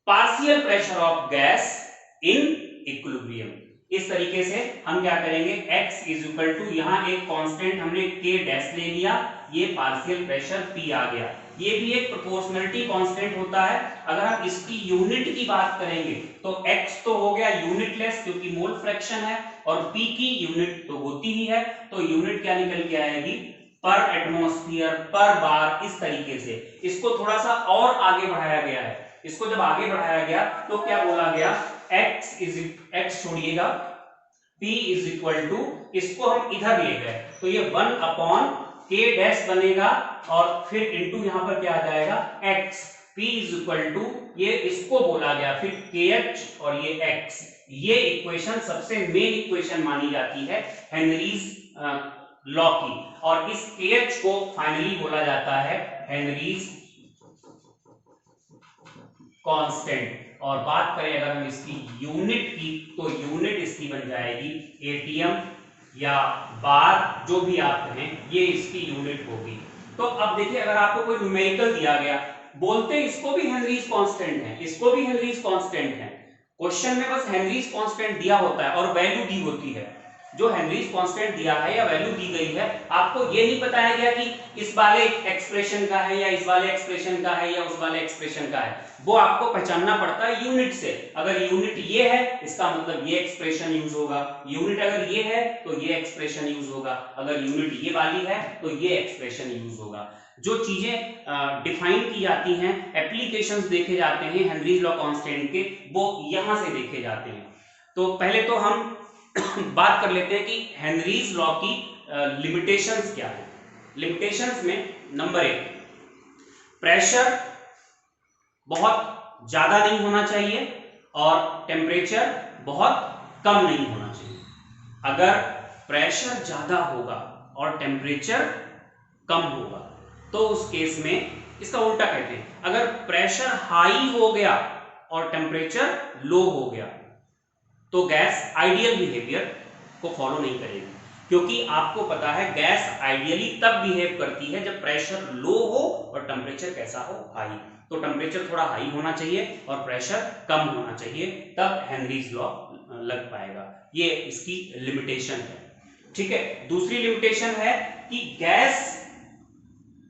partial pressure of gas in equilibrium. इस तरीके से हम क्या करेंगे, X इज इक्वल टू यहाँ एक कांस्टेंट हमने K डैश ले लिया, ये पार्शियल प्रेशर P आ गया। ये भी एक प्रोपोर्शनलिटी कांस्टेंट होता है। अगर हम इसकी यूनिट की बात करेंगे तो X तो हो गया यूनिटलेस क्योंकि मोल फ्रैक्शन है और P की यूनिट तो होती ही है, तो यूनिट क्या निकल के आएगी, पर एटमॉस्फेयर पर बार। इस तरीके से इसको थोड़ा सा और आगे बढ़ाया गया है। इसको जब आगे बढ़ाया गया तो क्या बोला गया, X छोड़िएगा, P इज इक्वल टू, इसको हम इधर ले गए तो ये 1/K डैश बनेगा और फिर इनटू यहां पर क्या आ जाएगा X। P is equal to, ये इसको बोला गया, फिर KH और ये X। ये इक्वेशन सबसे मेन इक्वेशन मानी जाती है हेनरीज लॉ की, और इस KH को फाइनली बोला जाता है हेनरीज कांस्टेंट। और बात करें अगर हम इसकी यूनिट की तो यूनिट इसकी बन जाएगी एटीएम या बार, जो भी आप कहें, ये इसकी यूनिट होगी। तो अब देखिए अगर आपको कोई न्यूमेरिकल दिया गया, बोलते इसको भी हेनरीज कांस्टेंट है, इसको भी हेनरीज कांस्टेंट है, क्वेश्चन में बस हेनरीज कांस्टेंट दिया होता है और वैल्यू दी होती है। जो हेनरीज कांस्टेंट दिया है या वैल्यू दी गई है, आपको ये नहीं बताया गया कि इस वाले एक्सप्रेशन का है या इस वाले एक्सप्रेशन का है या उस वाले एक्सप्रेशन का है, वो आपको पहचानना पड़ता है यूनिट से। अगर यूनिट ये है इसका मतलब ये एक्सप्रेशन यूज होगा, यूनिट अगर ये है तो ये एक्सप्रेशन यूज होगा, अगर यूनिट ये वाली है तो ये एक्सप्रेशन यूज होगा। जो चीजें डिफाइन की जाती हैं, एप्लीकेशंस देखे जाते हैं हेनरीज लॉ कांस्टेंट के, वो यहां से देखे जाते हैं। तो पहले तो हम बात कर लेते हैं कि हेनरीज लॉ की लिमिटेशंस क्या है। लिमिटेशंस में नंबर 1, प्रेशर बहुत ज्यादा नहीं होना चाहिए और टेम्परेचर बहुत कम नहीं होना चाहिए। अगर प्रेशर ज्यादा होगा और टेम्परेचर कम होगा तो उस केस में इसका उल्टा कहते हैं, अगर प्रेशर हाई हो गया और टेम्परेचर लो हो गया तो गैस आइडियल बिहेवियर को फॉलो नहीं करेगी, क्योंकि आपको पता है गैस आइडियली तब बिहेव करती है जब प्रेशर लो हो और टेम्परेचर कैसा हो, हाई। तो टेम्परेचर थोड़ा हाई होना चाहिए और प्रेशर कम होना चाहिए, तब हेनरीज लॉ लग पाएगा। ये इसकी लिमिटेशन है, ठीक है। दूसरी लिमिटेशन है कि गैस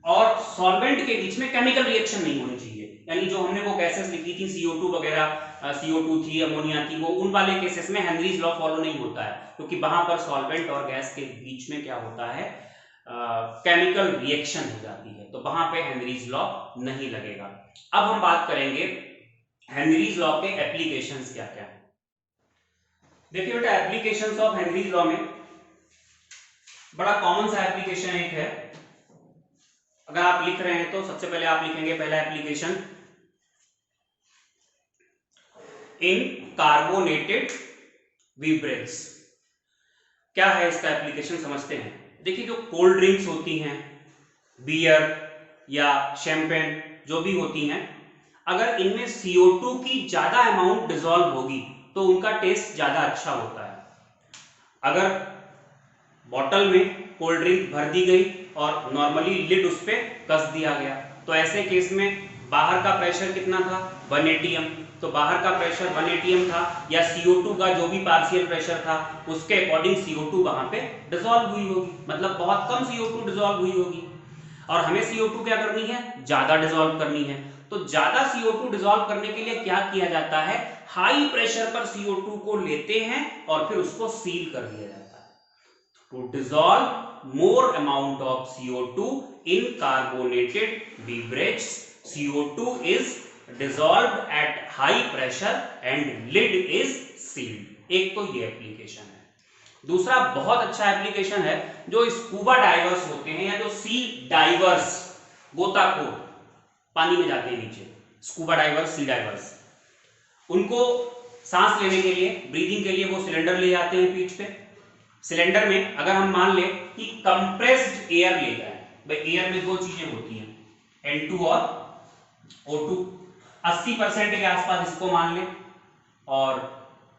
और सॉल्वेंट के बीच में केमिकल रिएक्शन नहीं होनी चाहिए, यानी जो हमने वो गैसेस लिखी थी CO2 वगैरह, CO2 थी, अमोनिया थी, वो उन वाले केसेस में हेनरीज लॉ फॉलो नहीं होता है, क्योंकि वहां पर सॉल्वेंट और गैस के बीच में क्या होता है, केमिकल रिएक्शन हो जाती है, तो वहां पे हेनरीज लॉ नहीं लगेगा। अब हम बात करेंगे हेनरीज लॉ के एप्लीकेशंस क्या क्या है। देखिए बेटा, एप्लीकेशंस ऑफ हेनरीज लॉ में बड़ा कॉमन सा एप्लीकेशन एक है। अगर आप लिख रहे हैं तो सबसे पहले आप लिखेंगे पहला एप्लीकेशन, इन कार्बोनेटेड बेवरेज। क्या है इसका एप्लीकेशन, समझते हैं। देखिए जो कोल्ड ड्रिंक्स होती हैं, बियर या शैंपेन जो भी होती हैं, अगर इनमें CO2 की ज्यादा अमाउंट डिसॉल्व होगी तो उनका टेस्ट ज्यादा अच्छा होता है। अगर बॉटल में कोल्ड ड्रिंक भर दी गई और नॉर्मली लिड उस पे कस दिया गया तो ऐसे केस में बाहर का प्रेशर कितना था, 1 atm, तो बाहर का प्रेशर 1 atm था, या CO2 का जो भी पार्शियल प्रेशर था उसके अकॉर्डिंग CO2 वहां पे डिसॉल्व हुई होगी, मतलब बहुत कम CO2 डिसॉल्व हुई होगी। और हमें CO2 क्या करनी है, ज्यादा डिसॉल्व करनी है। तो ज्यादा CO2 डिसॉल्व करने के लिए क्या किया जाता है, हाई प्रेशर पर CO2 को लेते हैं और फिर उसको सील कर दिया जाता है। To dissolve more amount of CO2 in carbonated beverage, CO2 is dissolved at high pressure and lid is sealed। एक तो ये एप्लीकेशन है। दूसरा बहुत अच्छा एप्लीकेशन है, जो स्कूबा डाइवर्स होते हैं या जो सी डाइवर्स, गोताखोर पानी में जाते हैं नीचे, स्कूबा डाइवर्स, सी डाइवर्स, उनको सांस लेने के लिए, ब्रीदिंग के लिए वो सिलेंडर ले जाते हैं पीठ पे। सिलेंडर में अगर हम मान लें कि कंप्रेस्ड एयर ले जाए, भाई एयर में दो चीजें होती हैं, N2 और O2, 80% के आसपास इसको मान लें, और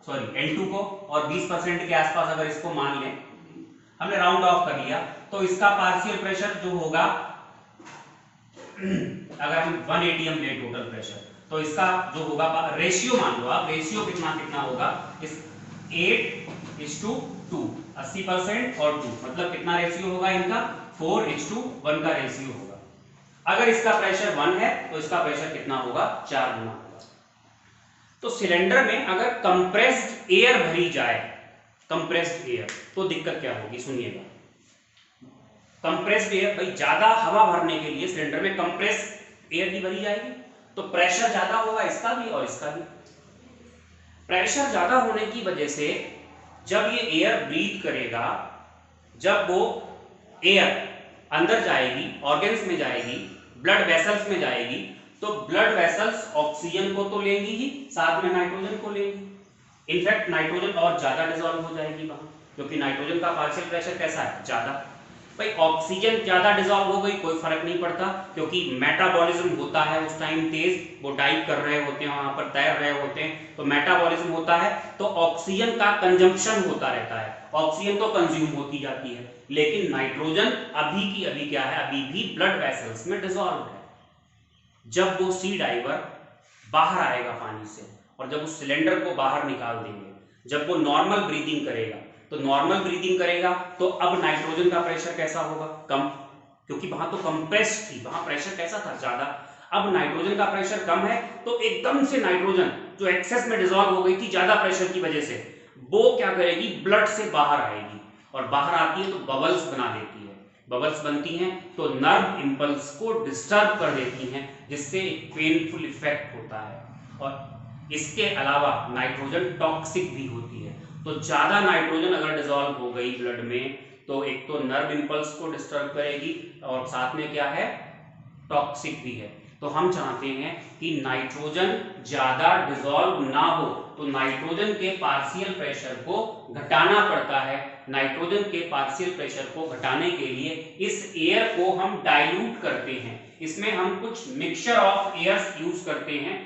सॉरी N2 को, और 20% के आसपास अगर इसको मान लें, हमने राउंड ऑफ कर लिया, तो इसका पार्शियल प्रेशर जो होगा, अगर हम 1 atm ले टोटल प्रेशर, तो इसका जो होगा रेशियो मान लो आप, रेशियो कितना होगा, इस 8:2, 80% और 2, मतलब कितना रेशियो होगा इनका, 4:1 का रेशियो होगा। अगर इसका प्रेशर 1 है तो इसका प्रेशर कितना होगा, 4 गुना होगा। तो सिलेंडर में अगर कंप्रेस्ड एयर भरी जाए, कंप्रेस्ड एयर, तो दिक्कत क्या होगी, सुनिएगा। कंप्रेस्ड एयर, भाई ज्यादा हवा भरने के लिए सिलेंडर में कंप्रेस्ड एयर भी भरी जाएगी, तो प्रेशर ज्यादा होगा इसका भी और इसका भी। प्रेशर ज्यादा होने की वजह से जब ये एयर ब्रीथ करेगा, जब वो एयर अंदर जाएगी, ऑर्गन्स में जाएगी, ब्लड वेसल्स में जाएगी, तो ब्लड वेसल्स ऑक्सीजन को तो लेंगी ही, साथ में नाइट्रोजन को लेंगी। इनफैक्ट नाइट्रोजन और ज्यादा डिसॉल्व हो जाएगी वहां, क्योंकि नाइट्रोजन का पार्शियल प्रेशर कैसा है, ज्यादा। भाई ऑक्सीजन ज्यादा डिसॉल्व हो गई, कोई फर्क नहीं पड़ता, क्योंकि मेटाबॉलिज्म होता है उस टाइम तेज, वो डाइव कर रहे होते हैं, वहां पर तैर रहे होते हैं, तो मेटाबॉलिज्म होता है, तो ऑक्सीजन का कंजम्पशन होता रहता है, ऑक्सीजन तो कंज्यूम होती जाती है, लेकिन नाइट्रोजन अभी की अभी क्या है, अभी भी ब्लड वेसल्स में डिसॉल्व है। जब वो सी डाइवर बाहर आएगा पानी से, और जब उस सिलेंडर को बाहर निकाल देंगे, जब वो नॉर्मल ब्रीदिंग करेगा, तो नॉर्मल ब्रीदिंग करेगा तो अब नाइट्रोजन का प्रेशर कैसा होगा, कम, क्योंकि वहां तो कंप्रेस्ड थी, वहां प्रेशर कैसा था, ज्यादा। अब नाइट्रोजन का प्रेशर कम है, तो एकदम से नाइट्रोजन जो एक्सेस में डिसॉल्व हो गई थी ज्यादा प्रेशर की वजह से, वो क्या करेगी, ब्लड से बाहर आएगी, और बाहर आती है तो बबल्स बना देती है। बबल्स बनती हैं तो नर्व इंपल्स को डिस्टर्ब कर देती हैं, जिससे एक पेनफुल इफेक्ट होता है। और इसके अलावा नाइट्रोजन टॉक्सिक भी होती है, तो ज्यादा नाइट्रोजन अगर डिसॉल्व हो गई ब्लड में, तो एक तो नर्व इंपल्स को डिस्टर्ब करेगी, और साथ में क्या है, टॉक्सिक भी है। तो हम चाहते हैं कि नाइट्रोजन ज्यादा डिसॉल्व ना हो, तो नाइट्रोजन के पार्शियल प्रेशर को घटाना पड़ता है। नाइट्रोजन के पार्शियल प्रेशर को घटाने के लिए इस एयर को हम डाइल्यूट करते हैं, इसमें हम कुछ मिक्सचर ऑफ एयर्स यूज करते हैं।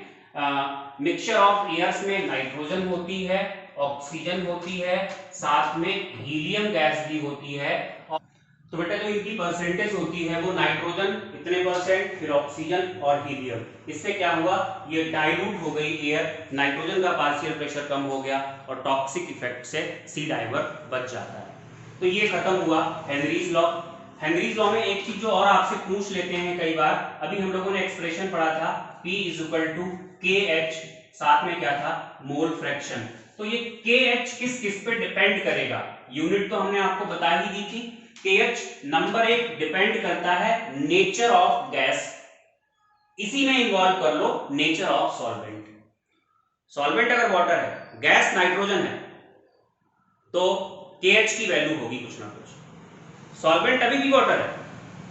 मिक्सचर ऑफ एयर्स में नाइट्रोजन होती है, ऑक्सीजन होती है, साथ में हीलियम गैस भी होती है। तो बेटा जो इनकी परसेंटेज होती है वो नाइट्रोजन इतने %, फिर ऑक्सीजन और हीलियम, इससे क्या हुआ, ये डाइल्यूट हो गई एयर, नाइट्रोजन का पार्शियल प्रेशर कम हो गया, और टॉक्सिक इफेक्ट से सी डाइवर बच जाता है। तो ये खत्म हुआ हेनरीज लॉ। हेनरीज लॉ में एक चीज जो और आपसे पूछ लेते हैं कई बार, अभी हम लोगों ने एक्सप्रेशन पढ़ा था P = KH, साथ में क्या था, मोल फ्रैक्शन। तो ये KH किस पे डिपेंड करेगा, यूनिट तो हमने आपको बता ही दी थी। KH नंबर 1 डिपेंड करता है नेचर ऑफ गैस, इसी में इन्वॉल्व कर लो नेचर ऑफ सॉल्वेंट। सॉल्वेंट अगर वाटर है, गैस नाइट्रोजन है, तो KH की वैल्यू होगी कुछ ना कुछ। सॉल्वेंट अभी भी वाटर है,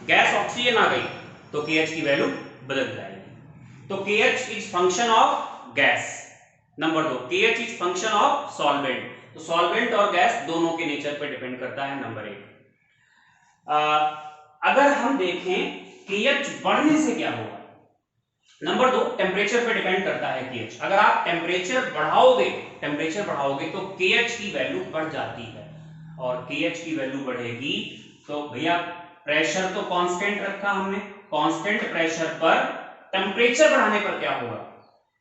गैस ऑक्सीजन आ गई, तो KH की वैल्यू बदल जाएगी। तो KH is function of gas. Number 2, KH is function of solvent. तो सॉल्वेंट और गैस दोनों के नेचर पे डिपेंड करता है। नंबर 1, अगर हम देखें KH बढ़ने से क्या होगा, नंबर 2 टेम्परेचर पे डिपेंड करता है KH। अगर आप टेम्परेचर बढ़ाओगे तो KH की वैल्यू बढ़ जाती है, और KH की वैल्यू बढ़ेगी तो भैया प्रेशर तो कांस्टेंट रखा हमने, कांस्टेंट प्रेशर पर टेम्परेचर बढ़ाने पर क्या होगा,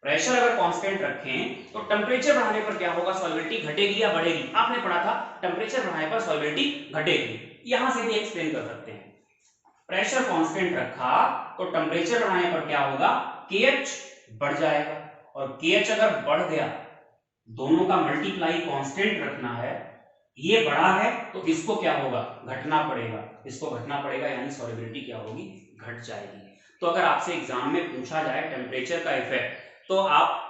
प्रेशर अगर कांस्टेंट रखें तो टेम्परेचर बढ़ाने पर क्या होगा, सॉल्युबिलिटी घटेगी या बढ़ेगी? आपने पढ़ा था टेम्परेचर बढ़ाने पर सॉल्युबिलिटी घटेगी, यहां से भी एक्सप्लेन कर सकते हैं। प्रेशर कांस्टेंट रखा तो टेम्परेचर बढ़ाने पर क्या होगा, KH बढ़ जाएगा, और KH अगर बढ़ गया, दोनों का मल्टीप्लाई कांस्टेंट रखना है, ये बड़ा है तो इसको क्या होगा, घटना पड़ेगा, इसको घटना पड़ेगा, यानी सॉल्युबिलिटी क्या होगी, घट जाएगी। तो अगर आपसे एग्जाम में पूछा जाए टेम्परेचर का इफेक्ट, तो आप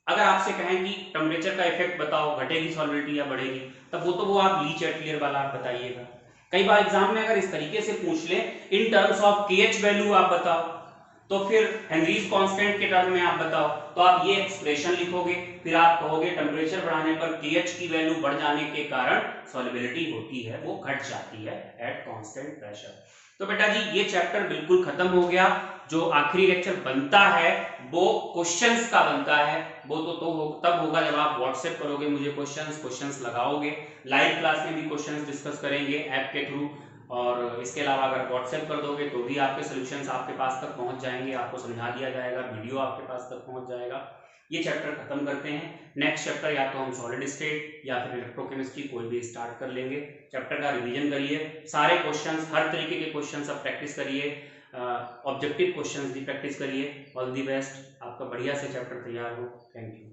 अगर आपसे कहें कि टेम्परेचर का इफेक्ट बताओ, घटेगी सॉल्युबिलिटी या बढ़ेगी, तब वो आप ली चैटलियर वाला आप बताइएगा। कई बार एग्जाम में अगर इस तरीके से पूछ ले in terms of KH value आप बताओ, तो फिर हेनरीज कांस्टेंट के टर्म में आप बताओ, तो आप ये एक्सप्रेशन लिखोगे, फिर आप कहोगे टेम्परेचर बढ़ाने पर KH की वैल्यू बढ़ जाने के कारण सॉल्युबिलिटी होती है वो घट जाती है एट कांस्टेंट प्रेशर। तो बेटा जी ये चैप्टर बिल्कुल खत्म हो गया। जो आखिरी लेक्चर बनता है वो क्वेश्चंस का बनता है, वो तब होगा जब आप व्हाट्सएप करोगे मुझे क्वेश्चंस लगाओगे। लाइव क्लास में भी क्वेश्चंस डिस्कस करेंगे ऐप के थ्रू, और इसके अलावा अगर व्हाट्सएप कर दोगे तो भी आपके सॉल्यूशंस आपके पास तक पहुंच जाएंगे, आपको समझा दिया जाएगा, वीडियो आपके पास तक पहुंच जाएगा। ये चैप्टर खत्म करते हैं। नेक्स्ट चैप्टर या तो हम सॉलिड स्टेट या फिर इलेक्ट्रोकेमिस्ट्री कोई भी स्टार्ट कर लेंगे। चैप्टर का रिवीजन करिए, सारे क्वेश्चंस, हर तरीके के क्वेश्चंस आप प्रैक्टिस करिए, ऑब्जेक्टिव क्वेश्चंस भी प्रैक्टिस करिए। ऑल दी बेस्ट, आपका बढ़िया से चैप्टर तैयार हो। Thank you.